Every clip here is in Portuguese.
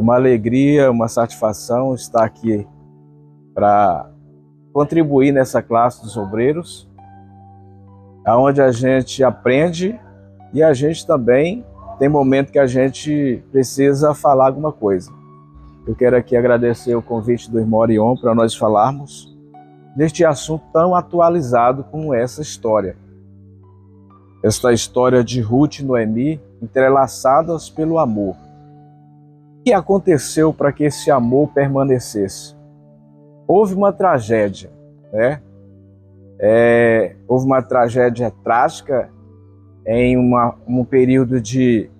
uma alegria, uma satisfação estar aqui para contribuir nessa classe dos obreiros, onde a gente aprende e a gente também tem momento que a gente precisa falar alguma coisa. Eu quero aqui agradecer o convite do irmão Orion para nós falarmos deste assunto tão atualizado como essa história. Esta história de Ruth e Noemi entrelaçadas pelo amor. O que aconteceu para que esse amor permanecesse? Houve uma tragédia, né? Houve uma tragédia trágica em um período de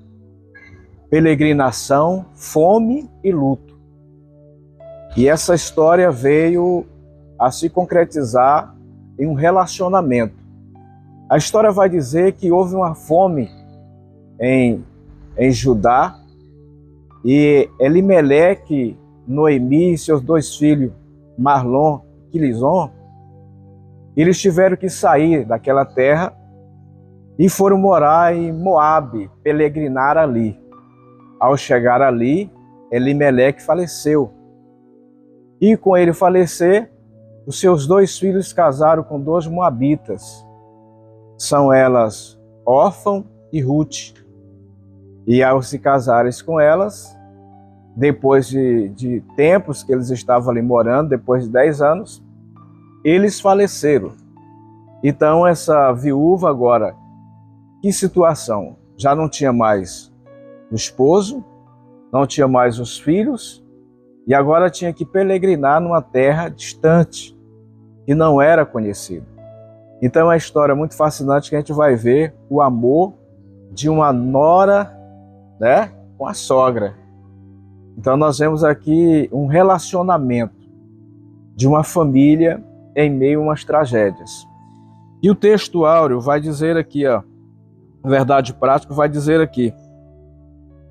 peregrinação, fome e luto. E essa história veio a se concretizar em um relacionamento. A história vai dizer que houve uma fome em Judá e Elimeleque, Noemi e seus dois filhos, Marlon e Quilizon, eles tiveram que sair daquela terra e foram morar em Moabe, peregrinar ali. Ao chegar ali, Elimeleque faleceu. E com ele falecer, os seus dois filhos casaram com duas moabitas. São elas Orfã e Ruth. E ao se casarem com elas, depois de tempos que eles estavam ali morando, depois de 10 anos, eles faleceram. Então essa viúva agora, que situação? Já não tinha mais o esposo, não tinha mais os filhos, e agora tinha que peregrinar numa terra distante, que não era conhecida. Então é uma história muito fascinante que a gente vai ver o amor de uma nora, né, com a sogra. Então nós vemos aqui um relacionamento de uma família em meio a umas tragédias. E o texto áureo vai dizer aqui, ó, verdade prática, vai dizer aqui: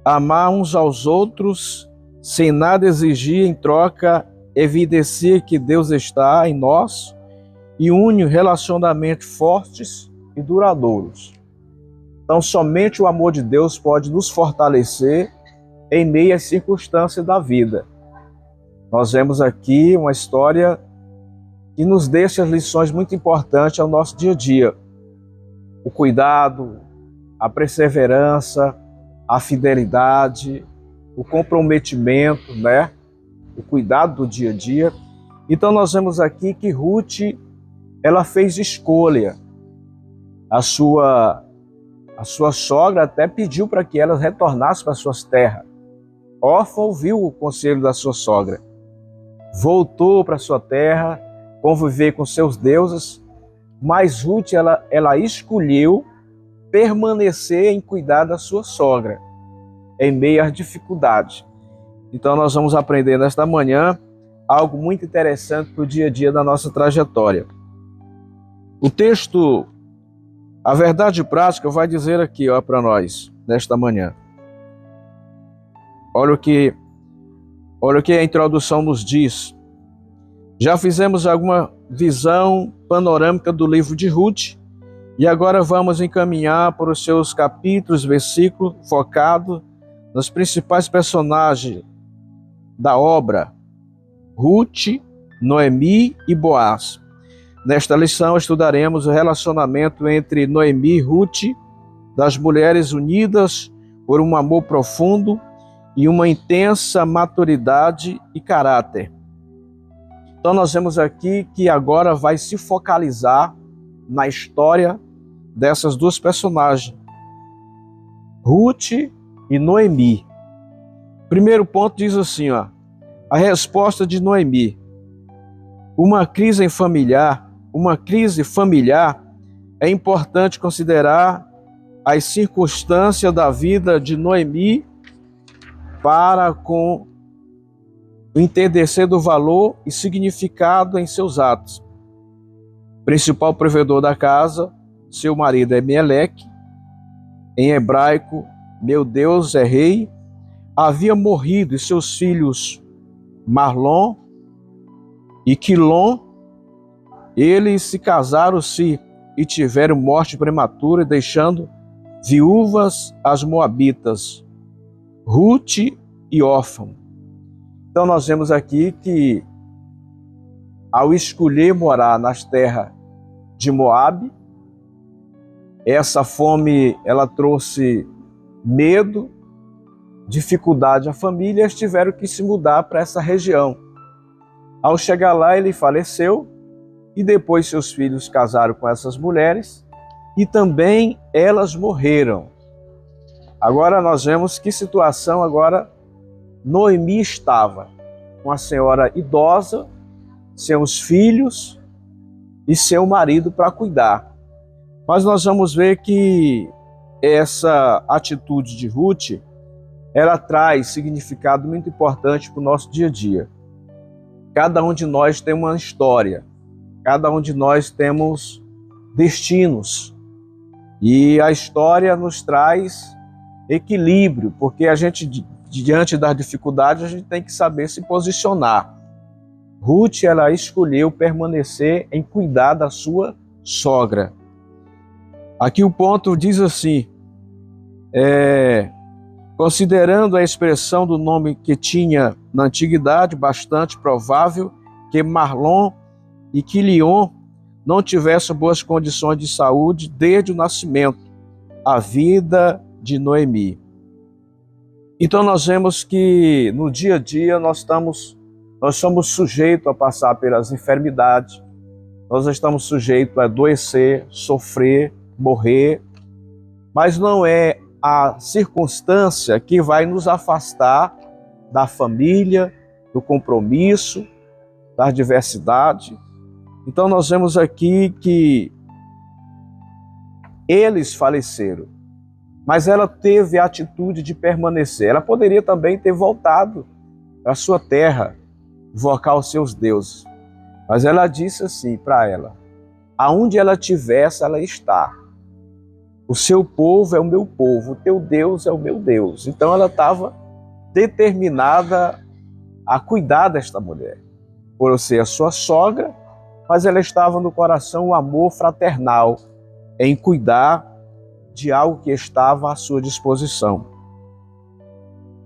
amar uns aos outros sem nada exigir em troca, evidencia que Deus está em nós e une relacionamentos fortes e duradouros. Então, somente o amor de Deus pode nos fortalecer em meio às circunstâncias da vida. Nós vemos aqui uma história que nos deixa lições muito importantes ao nosso dia a dia. O cuidado, a perseverança, a fidelidade, o comprometimento, né? O cuidado do dia a dia. Então nós vemos aqui que Ruth, ela fez escolha. A sua sogra até pediu para que ela retornasse para suas terras. Orfã ouviu o conselho da sua sogra. Voltou para sua terra, conviver com seus deuses, mas Ruth, ela escolheu permanecer em cuidar da sua sogra, em meio às dificuldades. Então nós vamos aprender nesta manhã algo muito interessante para o dia a dia da nossa trajetória. O texto, a verdade prática, vai dizer aqui para nós, nesta manhã. Olha o que a introdução nos diz. Já fizemos alguma visão panorâmica do livro de Ruth, e agora vamos encaminhar para os seus capítulos, versículos, focado nos principais personagens da obra, Ruth, Noemi e Boaz. Nesta lição estudaremos o relacionamento entre Noemi e Ruth, das mulheres unidas por um amor profundo e uma intensa maturidade e caráter. Então nós vemos aqui que agora vai se focalizar na história dessas duas personagens, Ruth e Noemi. Primeiro ponto diz assim, ó, a resposta de Noemi. Uma crise familiar é importante considerar as circunstâncias da vida de Noemi para com o entendecer do valor e significado em seus atos. O principal provedor da casa, seu marido é Elimeleque, em hebraico, meu Deus é rei, havia morrido e seus filhos Marlon e Quilon, eles se casaram-se e tiveram morte prematura, deixando viúvas as moabitas, Ruth e Orfã. Então nós vemos aqui que, ao escolher morar nas terras de Moabe, essa fome ela trouxe medo, dificuldade à família, e eles tiveram que se mudar para essa região. Ao chegar lá, ele faleceu, e depois seus filhos casaram com essas mulheres, e também elas morreram. Agora nós vemos que situação agora Noemi estava, uma senhora idosa, seus filhos e seu marido para cuidar. Mas nós vamos ver que essa atitude de Ruth, ela traz significado muito importante para o nosso dia a dia. Cada um de nós tem uma história, cada um de nós temos destinos, e a história nos traz equilíbrio, porque a gente, diante das dificuldades, a gente tem que saber se posicionar. Ruth, ela escolheu permanecer em cuidar da sua sogra. Aqui o ponto diz assim, considerando a expressão do nome que tinha na antiguidade, bastante provável que Mahlon e Quilion não tivessem boas condições de saúde desde o nascimento, a vida de Noemi. Então nós vemos que no dia a dia nós somos sujeitos a passar pelas enfermidades, nós estamos sujeitos a adoecer, sofrer, morrer, mas não é a circunstância que vai nos afastar da família, do compromisso, da diversidade. Então nós vemos aqui que eles faleceram, mas ela teve a atitude de permanecer. Ela poderia também ter voltado para a sua terra, invocar os seus deuses. Mas ela disse assim para ela, aonde ela estivesse, ela está. O seu povo é o meu povo, o teu Deus é o meu Deus. Então ela estava determinada a cuidar desta mulher, por ser a sua sogra, mas ela estava no coração o amor fraternal em cuidar de algo que estava à sua disposição.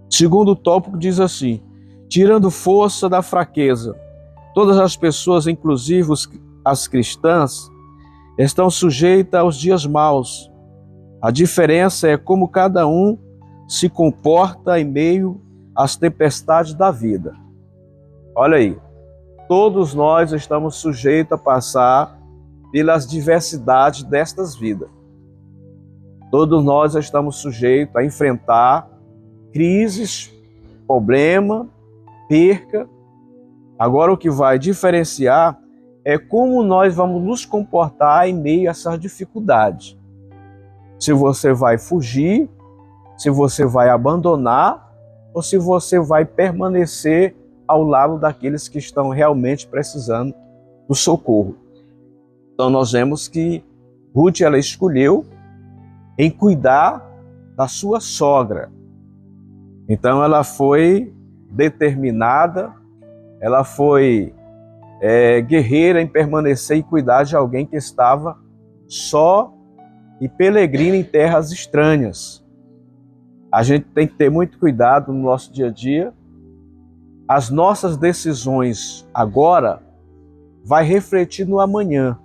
Segundo tópico diz assim, tirando força da fraqueza, todas as pessoas, inclusive as cristãs, estão sujeitas aos dias maus. A diferença é como cada um se comporta em meio às tempestades da vida. Olha aí, todos nós estamos sujeitos a passar pelas diversidades destas vidas. Todos nós estamos sujeitos a enfrentar crises, problema, perca. Agora o que vai diferenciar é como nós vamos nos comportar em meio a essas dificuldades. Se você vai fugir, se você vai abandonar, ou se você vai permanecer ao lado daqueles que estão realmente precisando do socorro. Então nós vemos que Ruth, ela escolheu em cuidar da sua sogra. Então ela foi determinada, ela foi guerreira em permanecer e cuidar de alguém que estava só e peregrino em terras estranhas. A gente tem que ter muito cuidado no nosso dia a dia. As nossas decisões agora vai refletir no amanhã.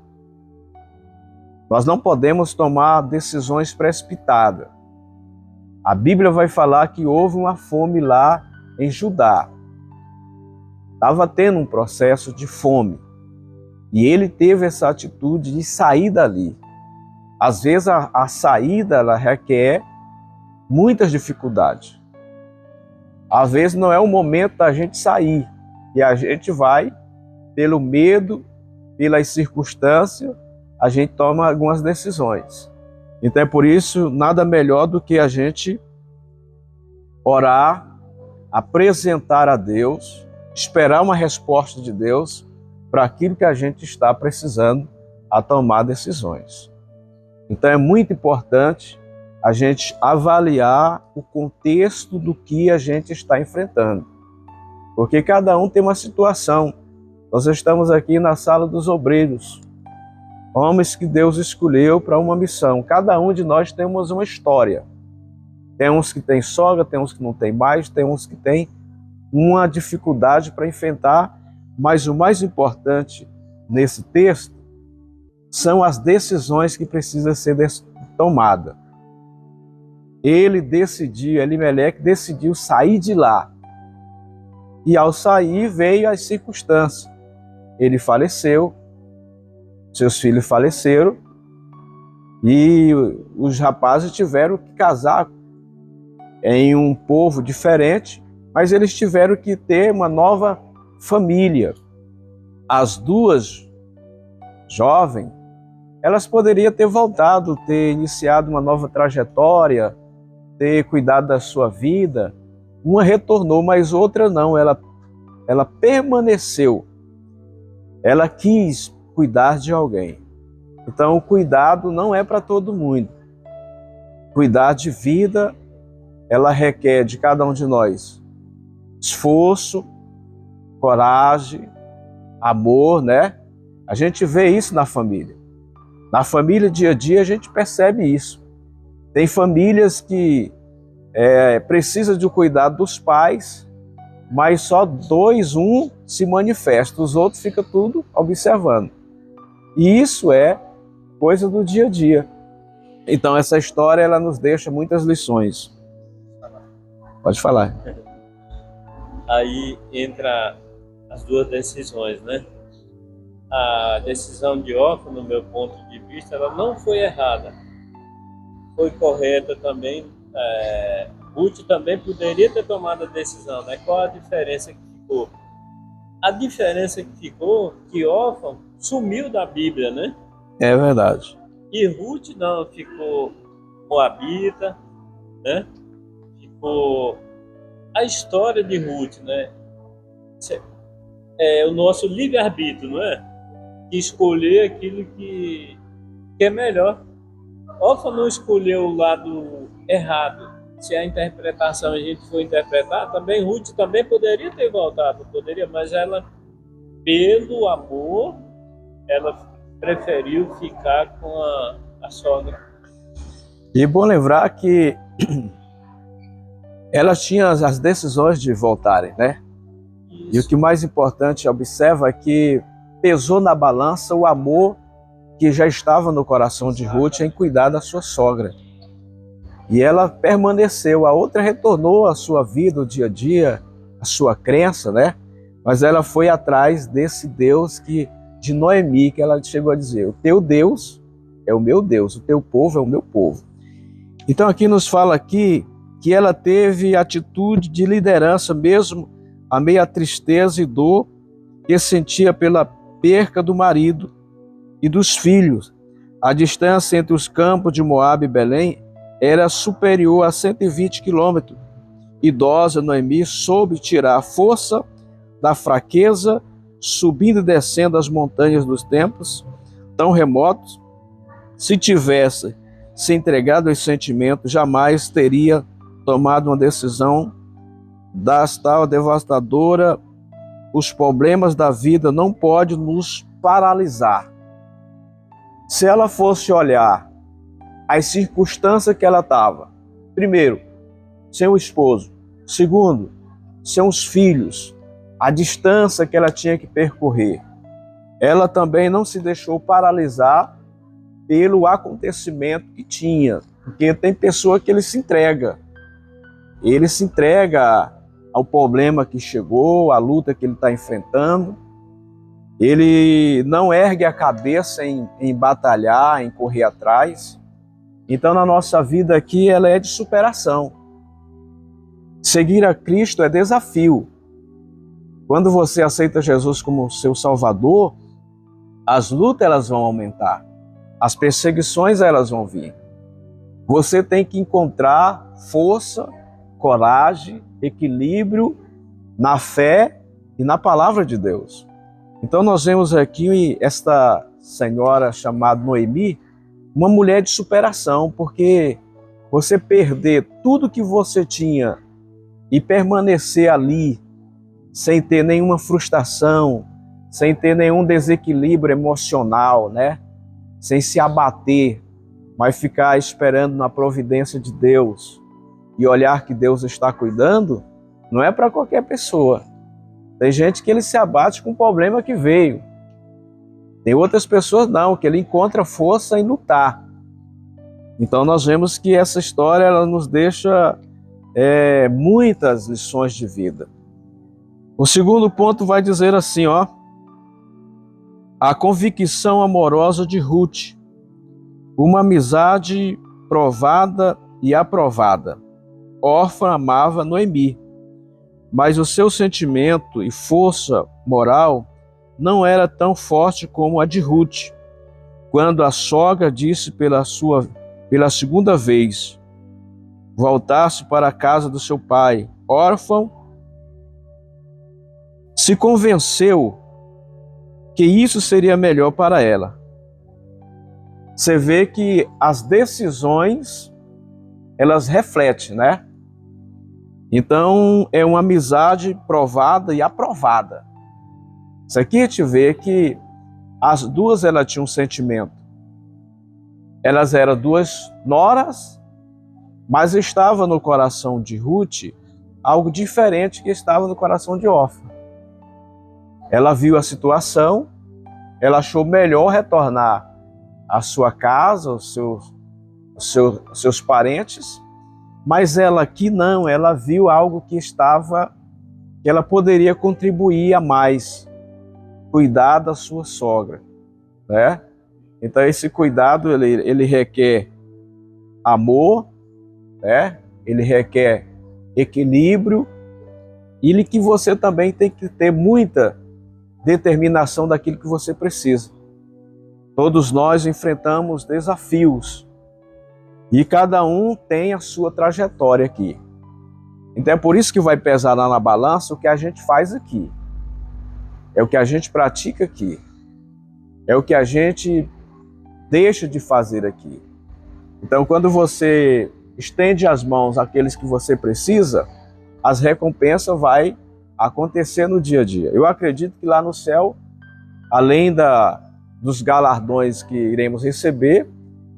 Nós não podemos tomar decisões precipitadas. A Bíblia vai falar que houve uma fome lá em Judá. Estava tendo um processo de fome. E ele teve essa atitude de sair dali. Às vezes a saída ela requer muitas dificuldades. Às vezes não é o momento da gente sair. E a gente vai, pelo medo, pelas circunstâncias, a gente toma algumas decisões. Então é por isso, nada melhor do que a gente orar, apresentar a Deus, esperar uma resposta de Deus para aquilo que a gente está precisando a tomar decisões. Então é muito importante a gente avaliar o contexto do que a gente está enfrentando. Porque cada um tem uma situação. Nós estamos aqui na sala dos obreiros, homens que Deus escolheu para uma missão. Cada um de nós temos uma história. Tem uns que têm sogra, tem uns que não têm mais, tem uns que têm uma dificuldade para enfrentar, mas o mais importante nesse texto são as decisões que precisam ser tomadas. Elimeleque decidiu sair de lá. E ao sair veio as circunstâncias. Ele faleceu, seus filhos faleceram, e os rapazes tiveram que casar em um povo diferente, mas eles tiveram que ter uma nova família. As duas jovens, elas poderiam ter voltado, ter iniciado uma nova trajetória, ter cuidado da sua vida. Uma retornou, mas outra não, ela permaneceu. Ela quis cuidar de alguém. Então, o cuidado não é para todo mundo. Cuidar de vida, ela requer de cada um de nós esforço, coragem, amor, né? A gente vê isso na família. Na família, dia a dia, a gente percebe isso. Tem famílias que precisam do cuidado dos pais, mas só um se manifesta, os outros ficam tudo observando. E isso é coisa do dia a dia. Então essa história, ela nos deixa muitas lições. Pode falar. Aí entra as duas decisões, né? A decisão de Orfa, no meu ponto de vista, ela não foi errada. Foi correta também. Ruth também poderia ter tomado a decisão, né? Qual a diferença que ficou? A diferença que ficou que Orfa sumiu da Bíblia, né? É verdade. E Ruth não, ficou moabita, né? Ficou a história de Ruth, né? É o nosso livre-arbítrio, não é? De escolher aquilo que é melhor. Orfa não escolheu o lado errado. Se a interpretação a gente for interpretar, também Ruth também poderia ter voltado, mas ela, pelo amor, ela preferiu ficar com a sogra. E é bom lembrar que elas tinham as decisões de voltarem, né? Isso. E o que mais importante, observa, é que pesou na balança o amor que já estava no coração de Ruth em cuidar da sua sogra. E ela permaneceu, a outra retornou à sua vida, o dia a dia, a sua crença, né? Mas ela foi atrás desse Deus de Noemi, que ela chegou a dizer: o teu Deus é o meu Deus, o teu povo é o meu povo. Então aqui nos fala aqui que ela teve atitude de liderança, mesmo a meia tristeza e dor que sentia pela perca do marido e dos filhos. A distância entre os campos de Moabe e Belém era superior a 120 quilômetros. Idosa, Noemi soube tirar a força da fraqueza, subindo e descendo as montanhas dos tempos tão remotos. Se tivesse se entregado aos sentimentos, jamais teria tomado uma decisão das tal devastadora. Os problemas da vida não podem nos paralisar. Se ela fosse olhar as circunstâncias que ela estava, primeiro, sem o esposo, segundo, sem os filhos, a distância que ela tinha que percorrer, ela também não se deixou paralisar pelo acontecimento que tinha, porque tem pessoa que ele se entrega ao problema que chegou, à luta que ele está enfrentando, ele não ergue a cabeça em batalhar, em correr atrás. Então, na nossa vida aqui, ela é de superação. Seguir a Cristo é desafio. Quando você aceita Jesus como seu Salvador, as lutas elas vão aumentar, as perseguições elas vão vir. Você tem que encontrar força, coragem, equilíbrio na fé e na palavra de Deus. Então nós vemos aqui esta senhora chamada Noemi, uma mulher de superação, porque você perder tudo que você tinha e permanecer ali sem ter nenhuma frustração, sem ter nenhum desequilíbrio emocional, né? Sem se abater, mas ficar esperando na providência de Deus e olhar que Deus está cuidando, não é para qualquer pessoa. Tem gente que ele se abate com o problema que veio. Tem outras pessoas não, que ele encontra força em lutar. Então nós vemos que essa história ela nos deixa muitas lições de vida. O segundo ponto vai dizer assim, ó, a convicção amorosa de Ruth, uma amizade provada e aprovada. Orfa amava Noemi, mas o seu sentimento e força moral não era tão forte como a de Ruth. Quando a sogra disse pela segunda vez, voltasse para a casa do seu pai, órfão, se convenceu que isso seria melhor para ela. Você vê que as decisões, elas refletem, né? Então, é uma amizade provada e aprovada. Isso aqui a gente vê que as duas elas tinham um sentimento. Elas eram duas noras, mas estava no coração de Ruth algo diferente que estava no coração de Orfa. Ela viu a situação, ela achou melhor retornar à sua casa, aos seus parentes, mas ela aqui não, ela viu algo que ela poderia contribuir a mais, cuidar da sua sogra, né? Então esse cuidado, ele requer amor, né? Ele requer equilíbrio, e que você também tem que ter muita determinação daquilo que você precisa. Todos nós enfrentamos desafios, e cada um tem a sua trajetória aqui. Então é por isso que vai pesar lá na balança o que a gente faz aqui. É o que a gente pratica aqui. É o que a gente deixa de fazer aqui. Então quando você estende as mãos àqueles que você precisa, as recompensas vai acontecer no dia a dia. Eu acredito que lá no céu, além dos galardões que iremos receber,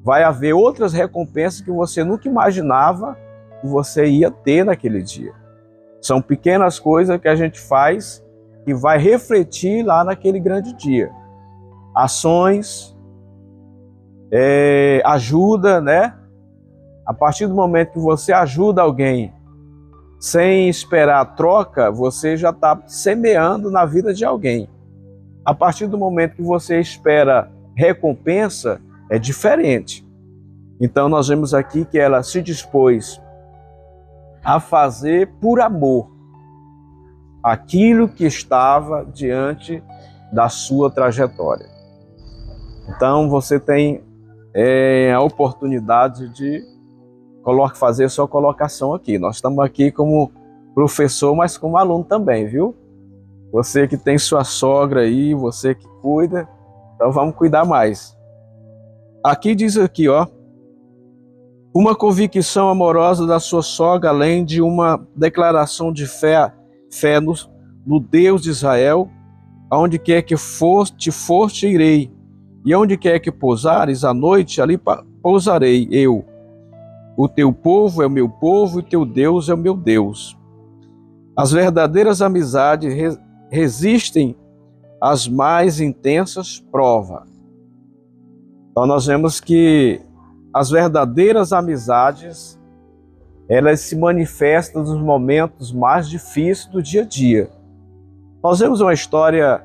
vai haver outras recompensas que você nunca imaginava que você ia ter naquele dia. São pequenas coisas que a gente faz e vai refletir lá naquele grande dia. Ações, ajuda, né? A partir do momento que você ajuda alguém sem esperar a troca, você já está semeando na vida de alguém. A partir do momento que você espera recompensa, é diferente. Então nós vemos aqui que ela se dispôs a fazer por amor aquilo que estava diante da sua trajetória. Então você tem a oportunidade de fazer sua colocação aqui. Nós estamos aqui como professor, mas como aluno também, viu? Você que tem sua sogra aí, você que cuida, então vamos cuidar mais. Aqui diz aqui, ó, uma convicção amorosa da sua sogra, além de uma declaração de fé no Deus de Israel, aonde quer que foste, irei, e onde quer que pousares à noite, ali pousarei eu. O teu povo é o meu povo, e teu Deus é o meu Deus. As verdadeiras amizades resistem às mais intensas provas. Então nós vemos que as verdadeiras amizades, elas se manifestam nos momentos mais difíceis do dia a dia. Nós vemos uma história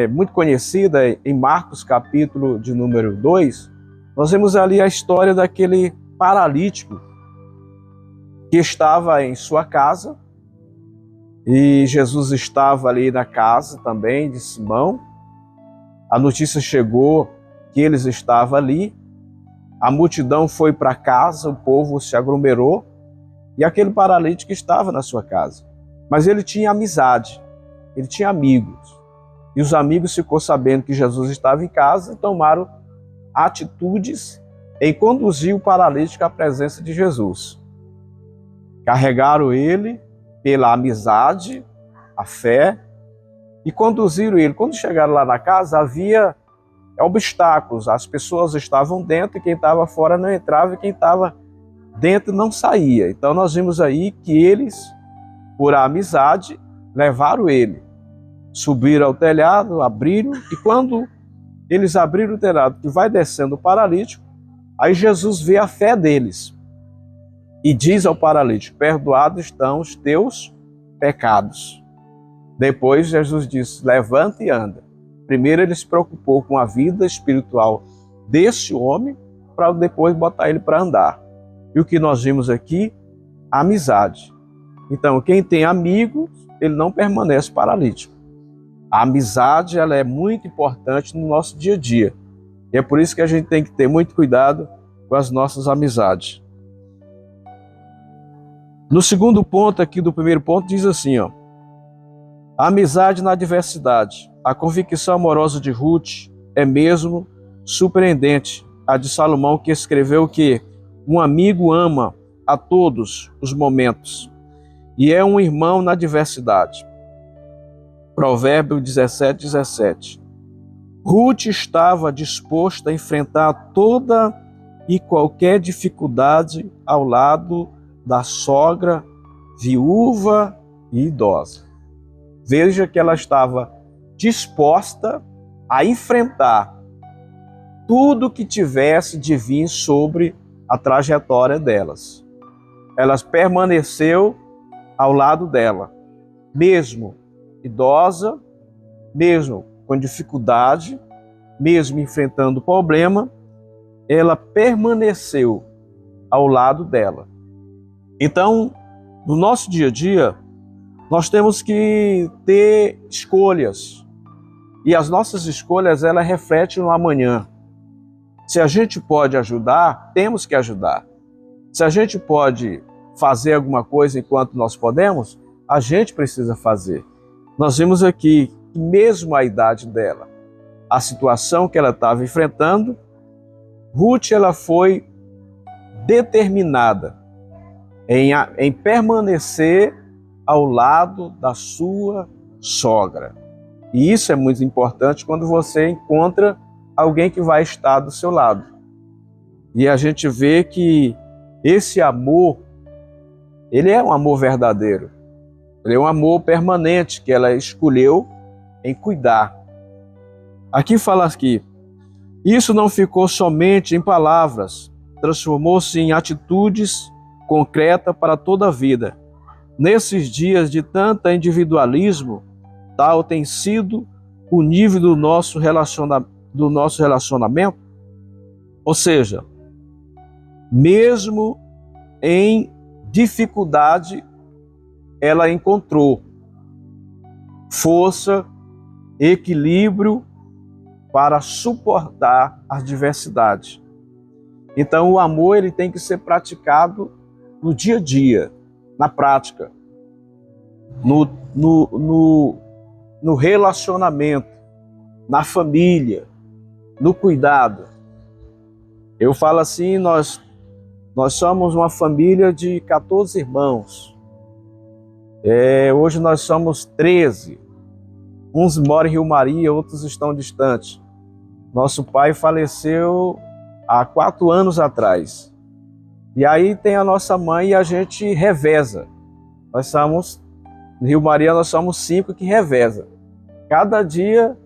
muito conhecida em Marcos, capítulo de número 2. Nós vemos ali a história daquele paralítico que estava em sua casa, e Jesus estava ali na casa também de Simão. A notícia chegou que eles estavam ali, a multidão foi para casa, o povo se aglomerou, e aquele paralítico estava na sua casa. Mas ele tinha amizade, ele tinha amigos, e os amigos ficou sabendo que Jesus estava em casa e tomaram atitudes em conduzir o paralítico à presença de Jesus. Carregaram ele pela amizade, a fé, e conduziram ele. Quando chegaram lá na casa, havia obstáculos. As pessoas estavam dentro e quem estava fora não entrava, e quem estava dentro não saía. Então nós vimos aí que eles, por amizade, levaram ele. Subiram ao telhado, abriram, e quando eles abriram o telhado, que vai descendo o paralítico, aí Jesus vê a fé deles e diz ao paralítico: perdoados estão os teus pecados. Depois Jesus disse: levanta e anda. Primeiro ele se preocupou com a vida espiritual desse homem, para depois botar ele para andar. E o que nós vimos aqui? Amizade. Então, quem tem amigos, ele não permanece paralítico. A amizade, ela é muito importante no nosso dia a dia. E é por isso que a gente tem que ter muito cuidado com as nossas amizades. No segundo ponto aqui do primeiro ponto, diz assim, ó: a amizade na adversidade. A convicção amorosa de Ruth é mesmo surpreendente. A de Salomão, que escreveu que um amigo ama a todos os momentos e é um irmão na adversidade. Provérbio 17:17. Ruth estava disposta a enfrentar toda e qualquer dificuldade ao lado da sogra viúva e idosa. Veja que ela estava disposta a enfrentar tudo que tivesse de vir sobre a trajetória delas. Ela permaneceu ao lado dela, mesmo idosa, mesmo com dificuldade, mesmo enfrentando problema, ela permaneceu ao lado dela. Então, no nosso dia a dia, nós temos que ter escolhas. E as nossas escolhas, elas refletem no amanhã. Se a gente pode ajudar, temos que ajudar. Se a gente pode fazer alguma coisa enquanto nós podemos, a gente precisa fazer. Nós vimos aqui que mesmo a idade dela, a situação que ela estava enfrentando, Ruth, ela foi determinada em permanecer ao lado da sua sogra. E isso é muito importante quando você encontra alguém que vai estar do seu lado. E a gente vê que esse amor, ele é um amor verdadeiro. Ele é um amor permanente que ela escolheu em cuidar. Aqui fala que isso não ficou somente em palavras, transformou-se em atitudes concretas para toda a vida. Nesses dias de tanto individualismo, tal tem sido o nível do nosso relacionamento. Ou seja, mesmo em dificuldade, ela encontrou força, equilíbrio para suportar as diversidades. Então, o amor, ele tem que ser praticado no dia a dia, na prática, no relacionamento, na família, no cuidado. Eu falo assim, nós somos uma família de 14 irmãos. Hoje nós somos 13. Uns moram em Rio Maria, outros estão distantes. Nosso pai faleceu há 4 anos atrás. E aí tem a nossa mãe e a gente reveza. Nós somos, em Rio Maria, nós somos 5 que reveza. Cada dia,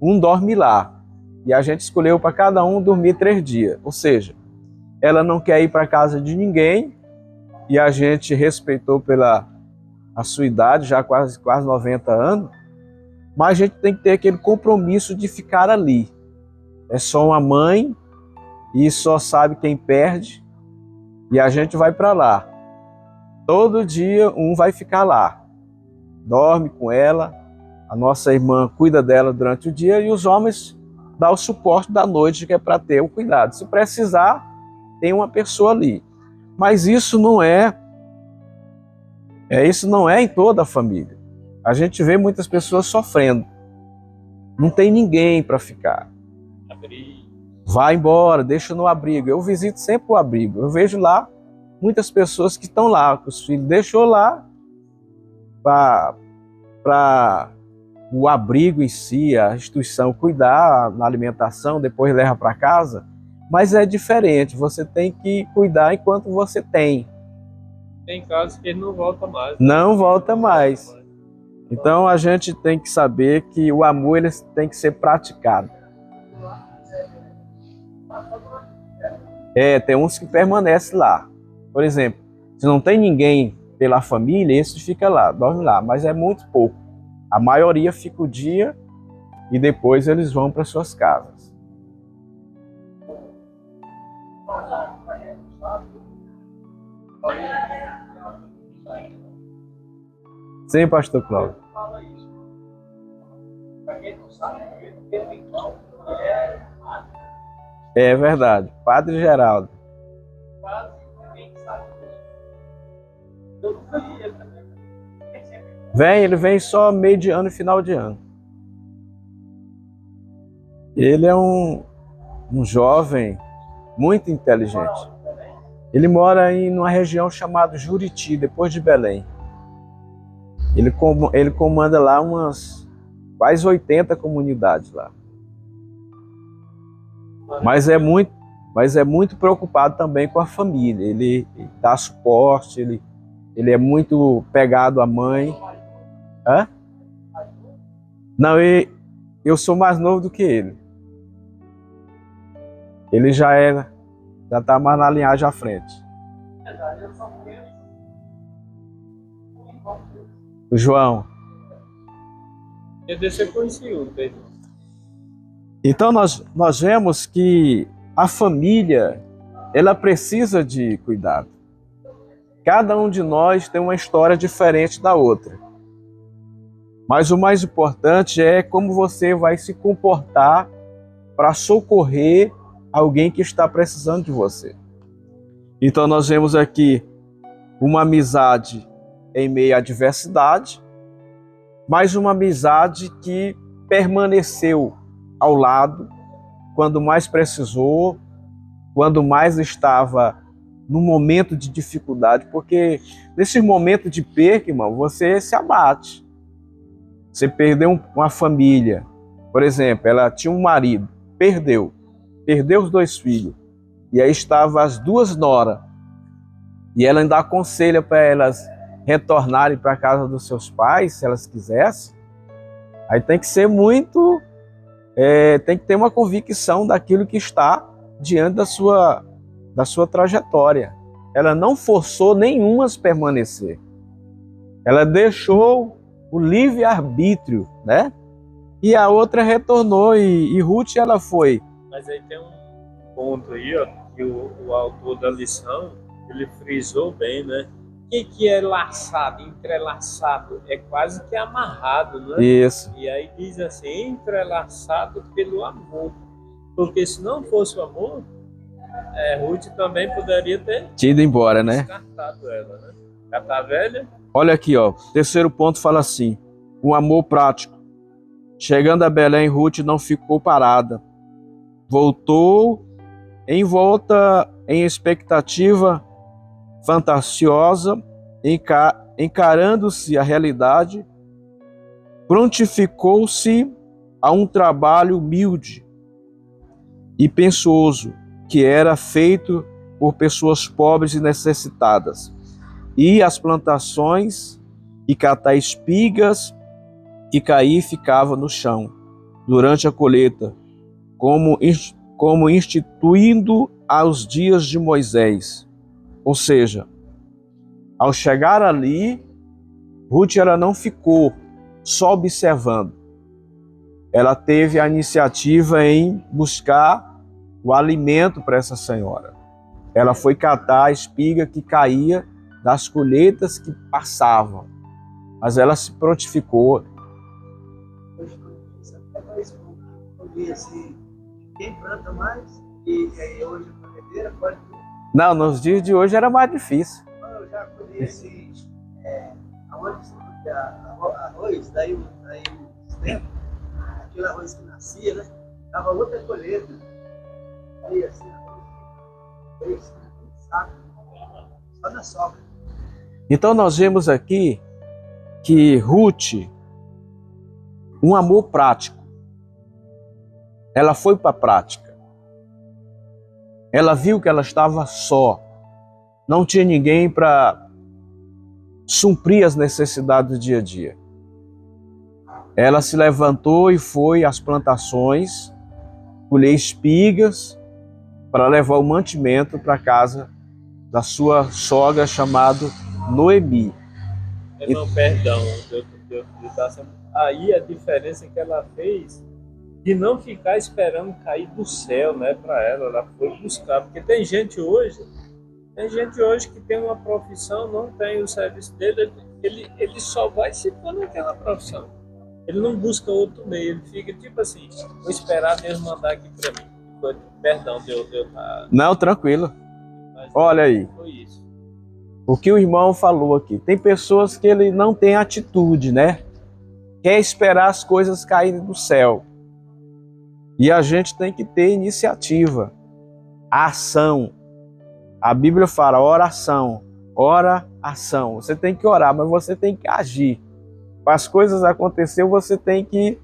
um dorme lá. E a gente escolheu para cada um dormir 3 dias. Ou seja, ela não quer ir para casa de ninguém e a gente respeitou pela a sua idade, já quase 90 anos, mas a gente tem que ter aquele compromisso de ficar ali. É só uma mãe e só sabe quem perde e a gente vai para lá. Todo dia um vai ficar lá, dorme com ela, a nossa irmã cuida dela durante o dia e os homens dão o suporte da noite, que é para ter o cuidado. Se precisar, tem uma pessoa ali. Mas isso não é em toda a família. A gente vê muitas pessoas sofrendo. Não tem ninguém para ficar. Vai embora, deixa no abrigo. Eu visito sempre o abrigo. Eu vejo lá muitas pessoas que estão lá, com os filhos deixou lá para o abrigo em si, a instituição cuidar na alimentação, depois leva para casa. Mas é diferente, você tem que cuidar enquanto você tem. Tem casos que ele não volta mais. Não volta mais. Então a gente tem que saber que o amor ele tem que ser praticado. Tem uns que permanecem lá. Por exemplo, se não tem ninguém pela família, esse fica lá, dorme lá, mas é muito pouco. A maioria fica o dia e depois eles vão para suas casas. Sim, pastor Cláudio. É verdade, Padre Geraldo. Ele vem só meio de ano e final de ano. Ele é um jovem muito inteligente. Ele mora em uma região chamada Juriti, depois de Belém. Ele comanda lá umas quase 80 comunidades lá. Mas é muito preocupado também com a família. Ele dá suporte, ele é muito pegado à mãe. Hã? Não, eu sou mais novo do que ele. Ele já está mais na linhagem à frente. O João. Eu deixei conheci um, Pedro. Então nós vemos que a família, ela precisa de cuidado. Cada um de nós tem uma história diferente da outra. Mas o mais importante é como você vai se comportar para socorrer alguém que está precisando de você. Então nós vemos aqui uma amizade em meio à adversidade, mas uma amizade que permaneceu ao lado quando mais precisou, quando mais estava no momento de dificuldade, porque nesse momento de perca, irmão, você se abate. Você perdeu uma família, por exemplo, ela tinha um marido, perdeu os 2 filhos, e aí estavam as 2 noras, e ela ainda aconselha para elas retornarem para a casa dos seus pais, se elas quisessem. Aí tem que ser tem que ter uma convicção daquilo que está diante da sua trajetória. Ela não forçou nenhuma a permanecer. Ela deixou o livre-arbítrio, né? E a outra retornou, e Ruth, ela foi. Mas aí tem um ponto aí, ó, que o autor da lição, ele frisou bem, né? O que é laçado, entrelaçado? É quase que amarrado, né? Isso. E aí diz assim, entrelaçado pelo amor. Porque se não fosse o amor, Ruth também poderia ter ido embora, né? Descartado ela, né? Já tá velha? Olha aqui, ó. Terceiro ponto fala assim: um amor prático. Chegando a Belém, Ruth não ficou parada. Voltou em volta em expectativa fantasiosa, encarando-se a realidade, prontificou-se a um trabalho humilde e pensoso, que era feito por pessoas pobres e necessitadas. E as plantações e catar espigas que cair ficava no chão durante a colheita, como instituindo aos dias de Moisés. Ou seja, ao chegar ali, Ruth ela não ficou só observando. Ela teve a iniciativa em buscar o alimento para essa senhora. Ela foi catar a espiga que caía das colheitas que passavam. Mas ela se prontificou. Quem planta mais, e aí hoje a colhedeira pode... Não, nos dias de hoje era mais difícil. Eu já colhi aonde se colhia arroz, daí um tempo, aquele arroz que nascia, né? Dava outra colheita. Aí assim, arroz, saco, só na sogra. Então nós vemos aqui que Ruth, um amor prático, ela foi para a prática. Ela viu que ela estava só. Não tinha ninguém para suprir as necessidades do dia a dia. Ela se levantou e foi às plantações, colher espigas para levar o mantimento para a casa da sua sogra, chamada Noemi. Não, perdão, aí a diferença que ela fez de não ficar esperando cair do céu, né, para ela foi buscar, porque tem gente hoje que tem uma profissão, não tem o serviço dele, ele só vai se for naquela profissão. Ele não busca outro meio, ele fica tipo assim, vou esperar Deus mandar aqui para mim. Perdão, Deus tá... Não, tranquilo. Mas olha aí. Foi isso. O que o irmão falou aqui. Tem pessoas que ele não tem atitude, né? Quer esperar as coisas caírem do céu. E a gente tem que ter iniciativa, ação. A Bíblia fala oração, oração. Você tem que orar, mas você tem que agir. Para as coisas acontecerem, você tem que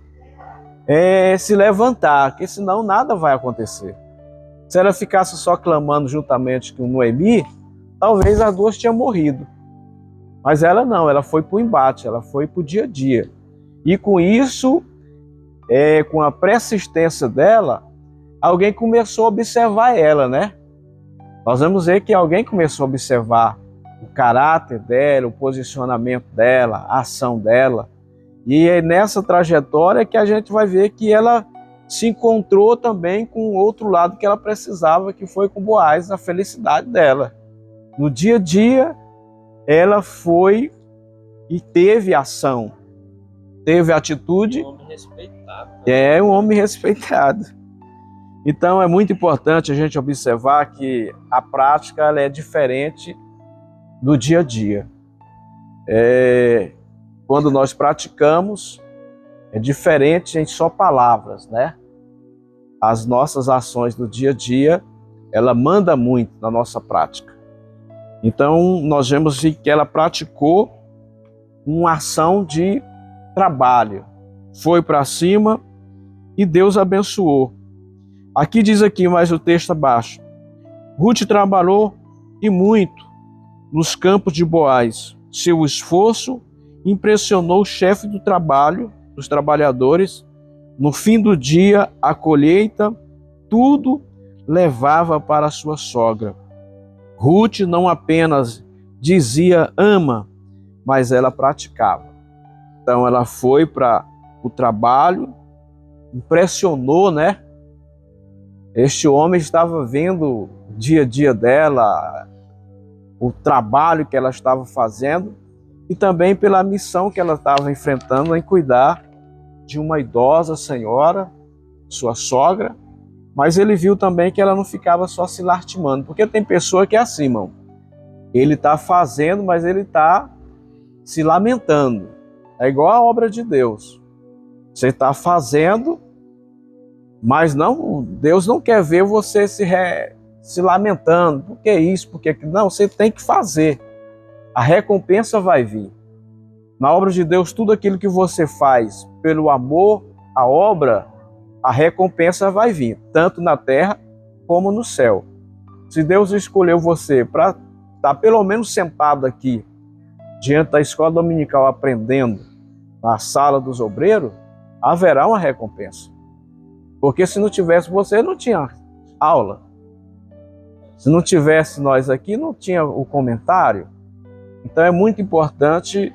se levantar, porque senão nada vai acontecer. Se ela ficasse só clamando juntamente com Noemi, talvez as duas tinham morrido. Mas ela não, ela foi para o embate, ela foi para o dia a dia. E com isso, com a persistência dela, alguém começou a observar ela, né? Nós vamos ver que alguém começou a observar o caráter dela, o posicionamento dela, a ação dela. E é nessa trajetória que a gente vai ver que ela se encontrou também com o outro lado que ela precisava, que foi com Boaz, a felicidade dela. No dia a dia, ela foi e teve ação, teve atitude. Um homem respeitado. É um homem respeitado. Então é muito importante a gente observar que a prática ela é diferente do dia a dia. Quando nós praticamos, é diferente em só palavras, né? As nossas ações do dia a dia, ela manda muito na nossa prática. Então, nós vemos que ela praticou uma ação de trabalho. Foi para cima e Deus abençoou. Aqui diz aqui, mais o texto abaixo. Ruth trabalhou e muito nos campos de Boaz. Seu esforço impressionou o chefe do trabalho, dos trabalhadores. No fim do dia, a colheita, tudo levava para a sua sogra. Ruth não apenas dizia ama, mas ela praticava. Então ela foi para o trabalho, impressionou, né? Este homem estava vendo o dia a dia dela, o trabalho que ela estava fazendo e também pela missão que ela estava enfrentando em cuidar de uma idosa senhora, sua sogra, mas ele viu também que ela não ficava só se lastimando, porque tem pessoa que é assim, irmão. Ele está fazendo, mas ele está se lamentando. É igual a obra de Deus. Você está fazendo, mas não, Deus não quer ver você se lamentando. Por que isso? Por que aquilo? Não, você tem que fazer. A recompensa vai vir. Na obra de Deus, tudo aquilo que você faz pelo amor à obra, a recompensa vai vir, tanto na terra como no céu. Se Deus escolheu você para estar pelo menos sentado aqui, diante da escola dominical, aprendendo na sala dos obreiros, haverá uma recompensa. Porque se não tivesse você, não tinha aula. Se não tivesse nós aqui, não tinha o comentário. Então é muito importante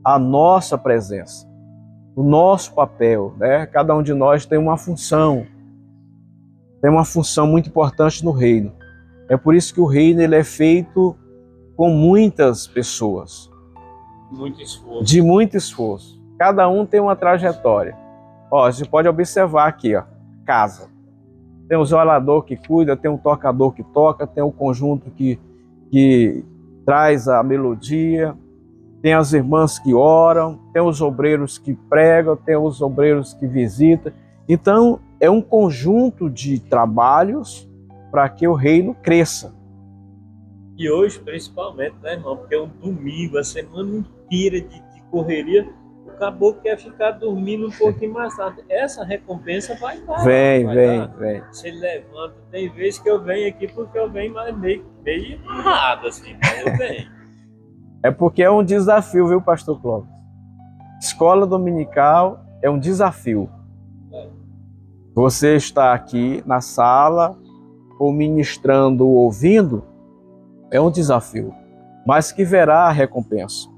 a nossa presença, o nosso papel, né? Cada um de nós tem uma função muito importante no reino. É por isso que o reino ele é feito com muitas pessoas, de muito esforço. Cada um tem uma trajetória. Ó, você pode observar aqui, ó, casa. Tem o zelador que cuida, tem o tocador que toca, tem o conjunto que traz a melodia, tem as irmãs que oram, tem os obreiros que pregam, tem os obreiros que visitam. Então, é um conjunto de trabalhos para que o reino cresça. E hoje, principalmente, né, irmão? Porque é um domingo, a semana inteira de correria, o caboclo quer ficar dormindo um pouquinho mais tarde. Essa recompensa vai dar. Vem. Você levanta. Tem vezes que eu venho aqui porque eu venho mais meio errado, assim, mas eu venho. É porque é um desafio, viu, pastor Clóvis? Escola dominical é um desafio. Você está aqui na sala, ou ministrando, ou ouvindo, é um desafio, mas que verá a recompensa.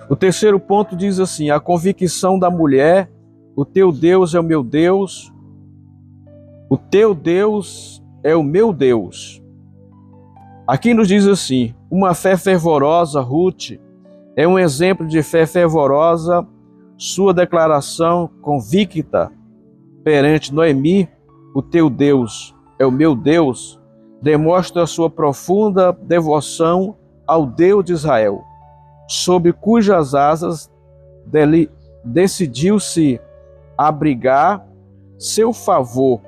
O terceiro ponto diz assim: a convicção da mulher, o teu Deus é o meu Deus, o teu Deus é o meu Deus. Aqui nos diz assim: uma fé fervorosa, Ruth, é um exemplo de fé fervorosa, sua declaração convicta perante Noemi, o teu Deus é o meu Deus, demonstra sua profunda devoção ao Deus de Israel, sob cujas asas decidiu-se abrigar seu favor,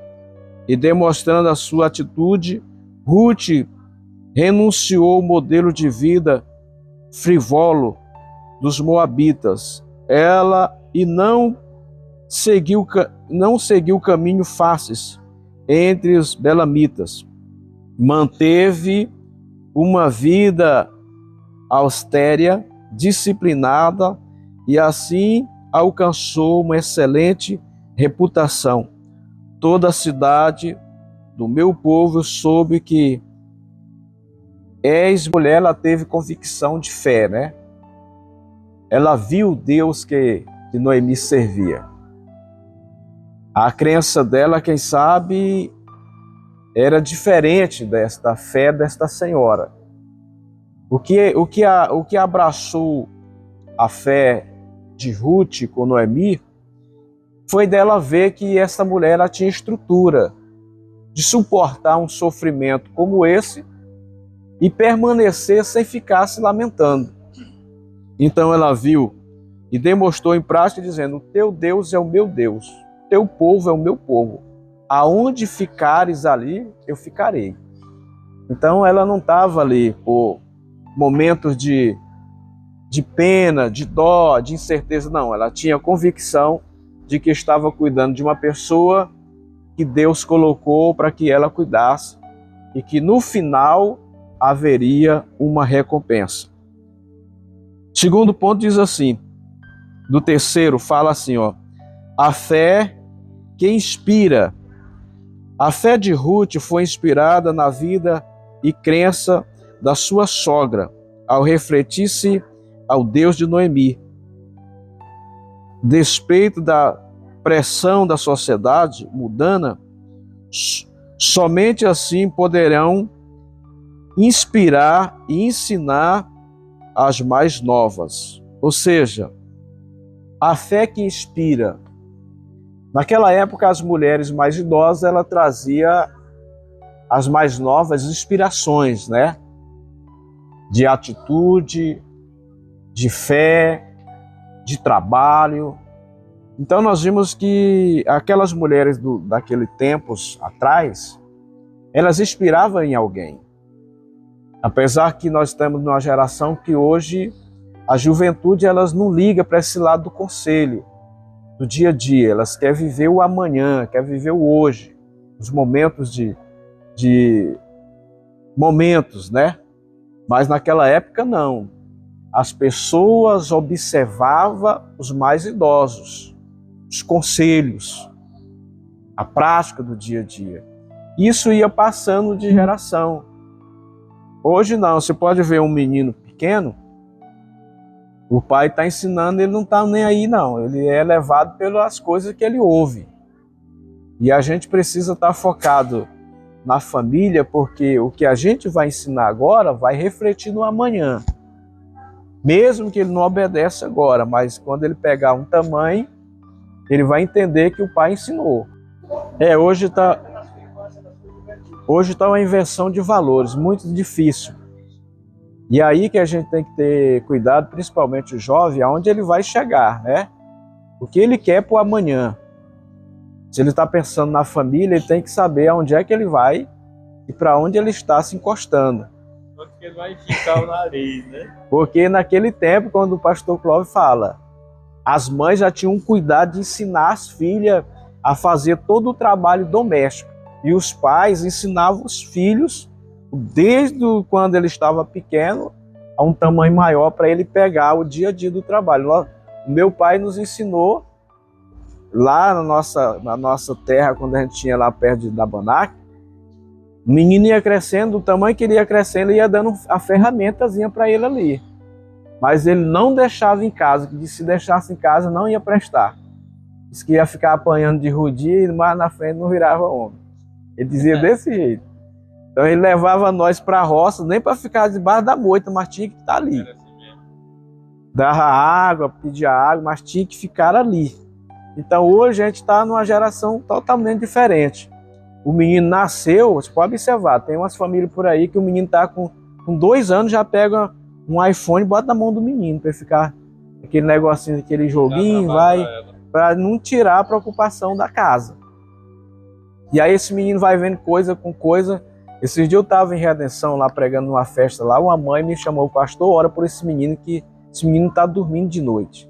e demonstrando a sua atitude, Ruth renunciou ao modelo de vida frívolo dos moabitas. Ela não seguiu caminho fáceis entre os belamitas. Manteve uma vida austera, disciplinada, e assim alcançou uma excelente reputação. Toda a cidade do meu povo soube que mulher, ela teve convicção de fé, né? Ela viu o Deus que Noemi servia. A crença dela, quem sabe, era diferente da fé desta senhora. O que abraçou a fé de Ruth com Noemi foi dela ver que essa mulher ela tinha estrutura de suportar um sofrimento como esse e permanecer sem ficar se lamentando. Então ela viu e demonstrou em prática, dizendo: teu Deus é o meu Deus, teu povo é o meu povo. Aonde ficares ali, eu ficarei. Então ela não estava ali por momentos de pena, de dó, de incerteza, não. Ela tinha convicção de que estava cuidando de uma pessoa que Deus colocou para que ela cuidasse e que no final haveria uma recompensa. Segundo ponto diz assim, do terceiro fala assim, a fé que inspira. A fé de Ruth foi inspirada na vida e crença da sua sogra, ao refletir-se ao Deus de Noemi. Despeito da pressão da sociedade mundana, somente assim poderão inspirar e ensinar as mais novas. Ou seja, a fé que inspira. Naquela época, as mulheres mais idosas, ela trazia as mais novas inspirações, né? De atitude, de fé, de trabalho. Então nós vimos que aquelas mulheres daquele tempos atrás, elas inspiravam em alguém. Apesar que nós estamos numa geração que hoje a juventude elas não liga para esse lado do conselho, do dia a dia. Elas querem viver o amanhã, querem viver o hoje, os momentos de momentos, né? Mas naquela época não. As pessoas observavam os mais idosos, os conselhos, a prática do dia a dia. Isso ia passando de geração. Hoje não, você pode ver um menino pequeno, o pai está ensinando, ele não está nem aí não, ele é levado pelas coisas que ele ouve. E a gente precisa estar focado na família, porque o que a gente vai ensinar agora vai refletir no amanhã. Mesmo que ele não obedeça agora, mas quando ele pegar um tamanho, ele vai entender que o pai ensinou. Hoje está uma inversão de valores, muito difícil. E aí que a gente tem que ter cuidado, principalmente o jovem, aonde ele vai chegar, né? O que ele quer para o amanhã. Se ele está pensando na família, ele tem que saber aonde é que ele vai e para onde ele está se encostando. Porque ele vai esticar o nariz, né? Porque naquele tempo, quando o pastor Clóvis fala, as mães já tinham cuidado de ensinar as filhas a fazer todo o trabalho doméstico. E os pais ensinavam os filhos, desde quando ele estava pequeno, a um tamanho maior para ele pegar o dia a dia do trabalho. O meu pai nos ensinou lá na nossa terra, quando a gente tinha lá perto da Banac, o menino ia crescendo, do tamanho que ele ia crescendo, ia dando a ferramentazinha para ele ali. Mas ele não deixava em casa, que se deixasse em casa não ia prestar. Disse que ia ficar apanhando de rodia e mais na frente não virava homem. Ele dizia desse jeito. Então ele levava nós para a roça, nem para ficar debaixo da moita, mas tinha que estar ali. Dava água, pedia água, mas tinha que ficar ali. Então hoje a gente está numa geração totalmente diferente. O menino nasceu, você pode observar, tem umas famílias por aí que o menino está com 2 anos, já pega um iPhone e bota na mão do menino, para ficar aquele negocinho, aquele joguinho, vai, para não tirar a preocupação da casa. E aí esse menino vai vendo coisa com coisa. Esses dias eu estava em Redenção, lá pregando numa festa lá, uma mãe me chamou, pastor, ora por esse menino, que esse menino está dormindo de noite.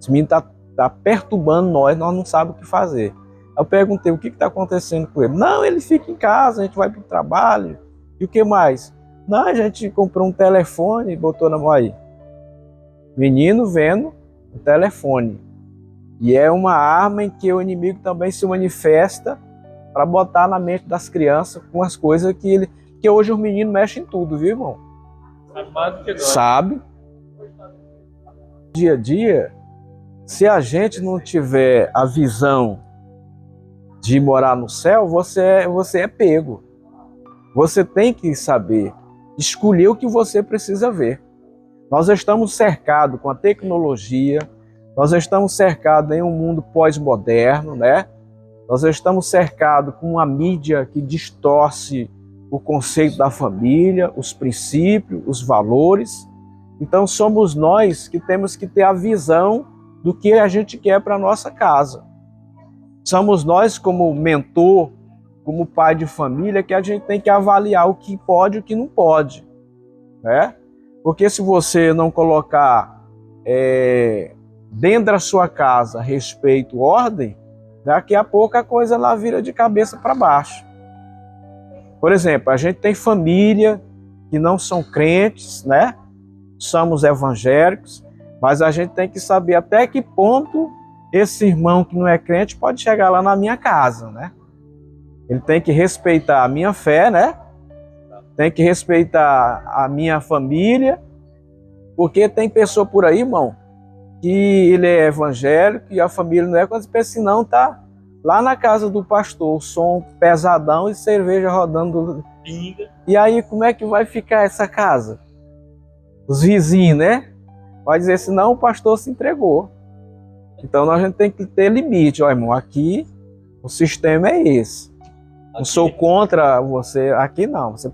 Esse menino está perturbando nós não sabemos o que fazer. Eu perguntei, o que está acontecendo com ele? Não, ele fica em casa, a gente vai para o trabalho. E o que mais? Não, a gente comprou um telefone e botou na mão aí. Menino vendo o telefone. E é uma arma em que o inimigo também se manifesta para botar na mente das crianças com as coisas que hoje os meninos mexem em tudo, viu, irmão? Sabe mais do que nós. Sabe? Dia a dia, se a gente não tiver a visão de morar no céu, você é pego. Você tem que saber escolher o que você precisa ver. Nós estamos cercados com a tecnologia, nós estamos cercados em um mundo pós-moderno, né? Nós estamos cercados com uma mídia que distorce o conceito da família, os princípios, os valores. Então somos nós que temos que ter a visão do que a gente quer para a nossa casa. Somos nós como mentor, como pai de família, que a gente tem que avaliar o que pode e o que não pode, né? Porque se você não colocar dentro da sua casa respeito, ordem, daqui a pouco a coisa lá vira de cabeça para baixo. Por exemplo, a gente tem família que não são crentes, né? Somos evangélicos, mas a gente tem que saber até que ponto esse irmão que não é crente pode chegar lá na minha casa, né? Ele tem que respeitar a minha fé, né? Tem que respeitar a minha família, porque tem pessoa por aí, irmão, que ele é evangélico e a família não é, quando pensa, não, tá lá na casa do pastor, som pesadão e cerveja rodando. Pinga. E aí, como é que vai ficar essa casa? Os vizinhos, né? Vai dizer assim, não, o pastor se entregou. Então, a gente tem que ter limite. Ó, irmão, aqui o sistema é esse. Não sou contra você, aqui não. Você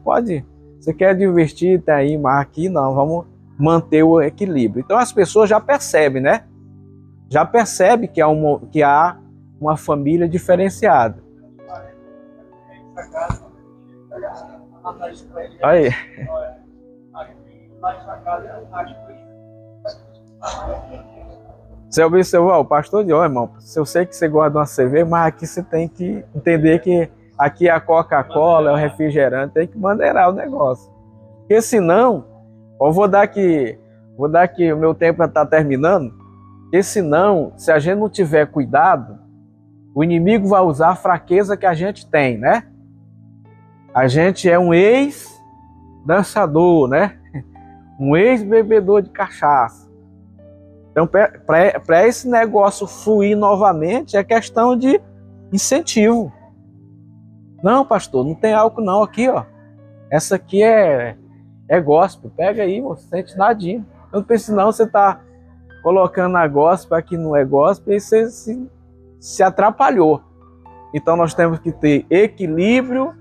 quer divertir, tá aí, mas aqui não, vamos manter o equilíbrio. Então as pessoas já percebem, né? Já percebem que há uma família diferenciada. Aí. Você observou, o pastor de irmão, eu sei que você gosta de uma cerveja, mas aqui você tem que entender que aqui é a Coca-Cola, é o refrigerante, tem que maneirar o negócio. Porque senão, eu vou dar aqui, o meu tempo está terminando, porque senão, se a gente não tiver cuidado, o inimigo vai usar a fraqueza que a gente tem, né? A gente é um ex-dançador, né? Um ex-bebedor de cachaça. Então, para esse negócio fluir novamente, é questão de incentivo. Não, pastor, não tem álcool não aqui, ó. Essa aqui é gospel. Pega aí, você sente nadinho. Eu não pense não, você tá colocando a gospel aqui não é gospel e você se atrapalhou. Então nós temos que ter equilíbrio,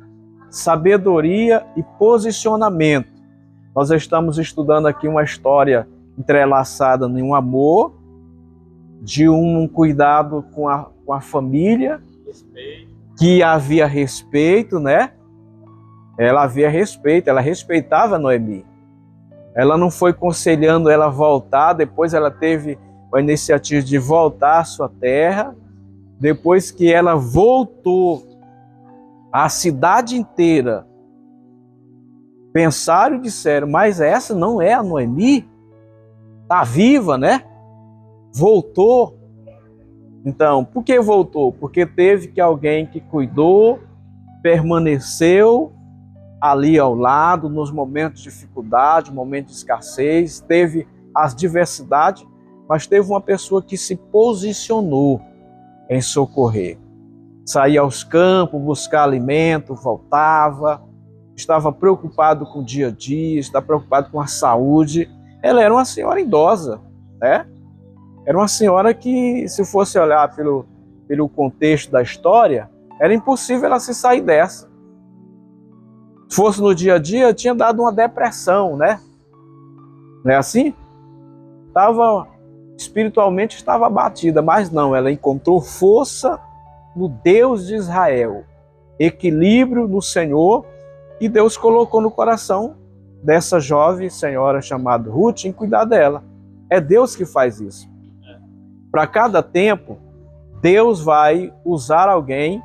sabedoria e posicionamento. Nós estamos estudando aqui uma história entrelaçada em um amor, de um cuidado com a família, que havia respeito, né? Ela havia respeito, ela respeitava Noemi. Ela não foi aconselhando ela voltar, depois ela teve a iniciativa de voltar à sua terra. Depois que ela voltou, a cidade inteira pensaram e disseram, mas essa não é a Noemi? Está viva, né? Voltou. Então, por que voltou? Porque teve que alguém que cuidou, permaneceu ali ao lado, nos momentos de dificuldade, momentos de escassez, teve as diversidades, mas teve uma pessoa que se posicionou em socorrer. Saía aos campos, buscar alimento, voltava, estava preocupado com o dia a dia, estava preocupado com a saúde. Ela era uma senhora idosa, né? Era uma senhora que, se fosse olhar pelo contexto da história, era impossível ela se sair dessa. Se fosse no dia a dia, tinha dado uma depressão, né? Não é assim? Espiritualmente estava abatida, mas não, ela encontrou força no Deus de Israel, equilíbrio no Senhor, e Deus colocou no coração dessa jovem senhora chamada Ruth em cuidar dela. É Deus que faz isso. Para cada tempo, Deus vai usar alguém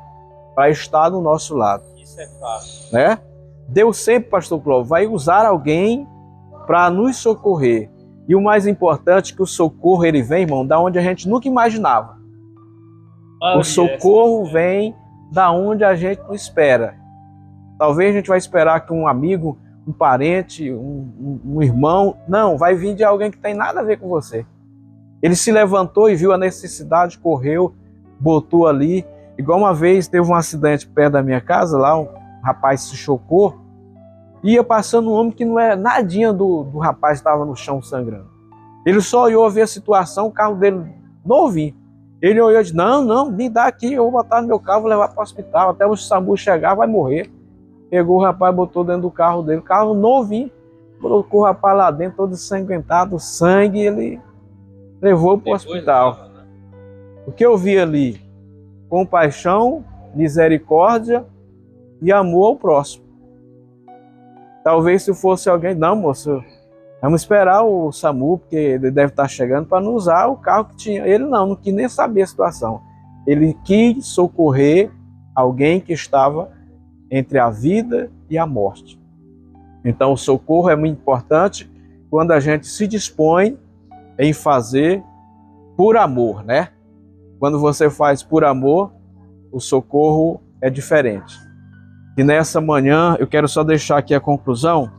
para estar do nosso lado. Isso é fato. Né? Deus sempre, pastor Clóvis, vai usar alguém para nos socorrer. E o mais importante é que o socorro ele vem, irmão, da onde a gente nunca imaginava. O socorro vem da onde a gente não espera. Talvez a gente vai esperar que um amigo, um parente, um irmão, não, vai vir de alguém que tem nada a ver com você. Ele se levantou e viu a necessidade, correu, botou ali. Igual uma vez teve um acidente perto da minha casa, lá um rapaz se chocou, ia passando um homem que não era nadinha do rapaz que estava no chão sangrando. Ele só olhou a ver a situação, o carro dele novinho. Ele olhou e disse, não, me dá aqui, eu vou botar no meu carro, vou levar para o hospital, até o SAMU chegar, vai morrer. Pegou o rapaz, botou dentro do carro dele, carro novinho, colocou o rapaz lá dentro, todo ensanguentado, sangue, ele levou para o hospital. O que eu vi ali? Compaixão, misericórdia e amor ao próximo. Talvez se fosse alguém, não, moço, vamos esperar o SAMU, porque ele deve estar chegando para não usar o carro que tinha. Ele não quis nem saber a situação. Ele quis socorrer alguém que estava entre a vida e a morte. Então o socorro é muito importante quando a gente se dispõe em fazer por amor, né? Quando você faz por amor, o socorro é diferente. E nessa manhã, eu quero só deixar aqui a conclusão.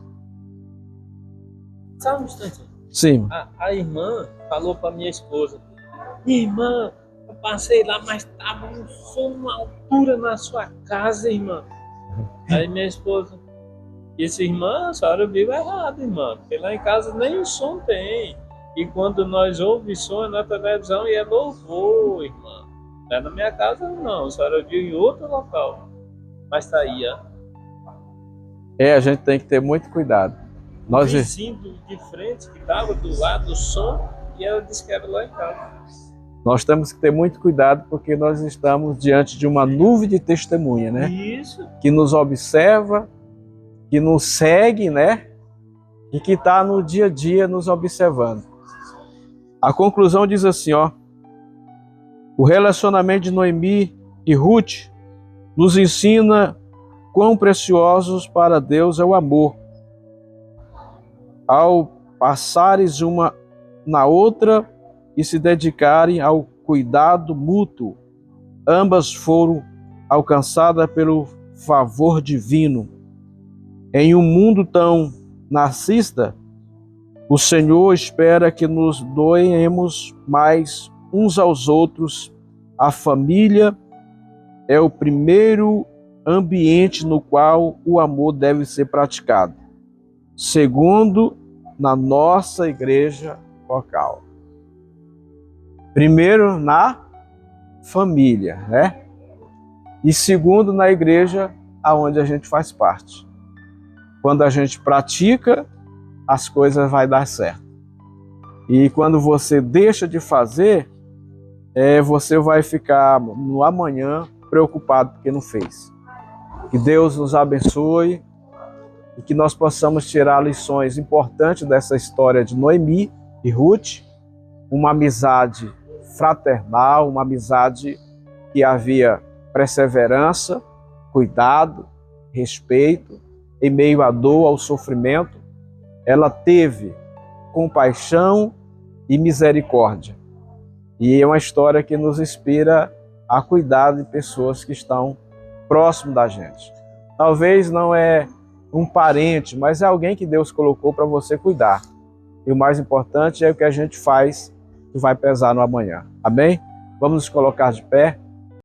Só um instante. Sim. A irmã falou para minha esposa, minha irmã, eu passei lá, mas estava um som, uma altura na sua casa, irmã. Aí minha esposa disse, irmã, a senhora viu errado, irmã, porque lá em casa nem o som tem. E quando nós ouvimos som é na televisão e é louvor, irmã. Não é na minha casa, não. A senhora viu em outro local. Mas está aí, ó. A gente tem que ter muito cuidado. O vizinho de frente que estava do lado do som e ela disse que era lá em casa. Nós temos que ter muito cuidado porque nós estamos diante de uma nuvem de testemunha, né? Isso. Que nos observa, que nos segue, né? E que está no dia a dia nos observando. A conclusão diz assim, ó. O relacionamento de Noemi e Ruth nos ensina quão preciosos para Deus é o amor. Ao passares uma na outra e se dedicarem ao cuidado mútuo, ambas foram alcançadas pelo favor divino. Em um mundo tão narcisista, o Senhor espera que nos doemos mais uns aos outros. A família é o primeiro ambiente no qual o amor deve ser praticado. Segundo, na nossa igreja local. Primeiro, na família, né? E segundo, na igreja aonde a gente faz parte. Quando a gente pratica, as coisas vão dar certo. E quando você deixa de fazer, você vai ficar no amanhã preocupado porque não fez. Que Deus nos abençoe e que nós possamos tirar lições importantes dessa história de Noemi e Ruth, uma amizade fraternal, uma amizade que havia perseverança, cuidado, respeito em meio à dor, ao sofrimento, ela teve compaixão e misericórdia. E é uma história que nos inspira a cuidar de pessoas que estão próximo da gente. Talvez não é um parente, mas é alguém que Deus colocou para você cuidar. E o mais importante é o que a gente faz, que vai pesar no amanhã. Amém? Vamos nos colocar de pé.